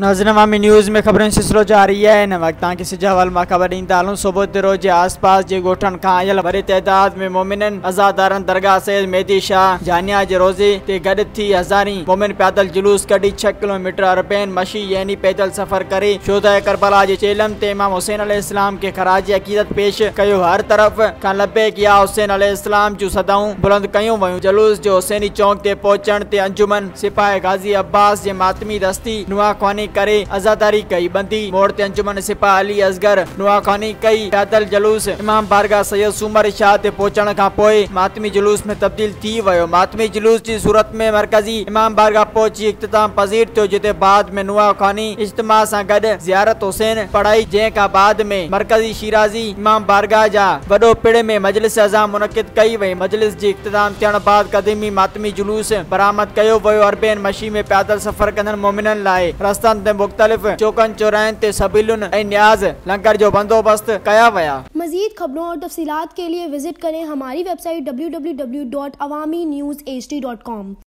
नाज़रीन अवामी न्यूज़ में खबरें सिलसिलो जारी है। इन वक्त की सजावल में खबर ॾींदा हलूं। सुबह रोज़ के आस पास के गोठन का आयल वरी तइदाद में मोमिनन अज़ादारन दरगाह सैयद मेहदी शाह जानिया के रोज़े ते गॾु थी हज़ारी मोमिन पैदल जुलूस कढी 6 किलोमीटर अरबैन मशी यानी पैदल सफ़र करे शोधा करबला के छेलम ते इमाम हुसैन अलैहिस्सलाम के खराज अकीदत पेश कयो। हर तरफ का लब्बैक या हुसैन अलैहिस्सलाम जूं सदाऊं बुलंद कयूं वयूं। जुलूस जो हुसैनी चौक ते पहुंचण ते अंजुमन सिपाही गाजी अब्बास जे मातमी दस्ती नुआखानी करे आजादारी कई। बंदी मोड़ ते अंजुमन सिपाही अली असगर नुआखानी कई। पैदल जुलूस इमाम बारगाह सैयद सूमर शाह ते पहुंचण का पोए मातमी जुलूस में तब्दील थी वयो। मातमी जुलूस की सूरत में मरकजी इमाम बारगाह पहुंची इख्तिताम पजीर थियो, जिते बाद में नुआखानी इज्तिमा सां गॾु ज़ियारत हुसैन पढ़ाई, जंहिं का बाद में मरकजी शिराजी इमाम बारगाह जा वडो पिड़ में मजलिस अज़ा मुनक़िद कई वई। मजलिस जी इख्तिताम थियण बाद कदीमी मातमी जुलूस बरामद कयो वयो। अरबैन मशी में पैदल सफ़र कंदड़ मोमिनन लाइ रस्तनि ते मुख्तलिफ चौकन चौराहन ते सबीलुन ऐं न्याज़ लंगर जो बंदोबस्त कया वया। मज़ीद खबरों और तफसीलात के लिए विजिट करें हमारी वेबसाइट www.awamiNewsHD.com।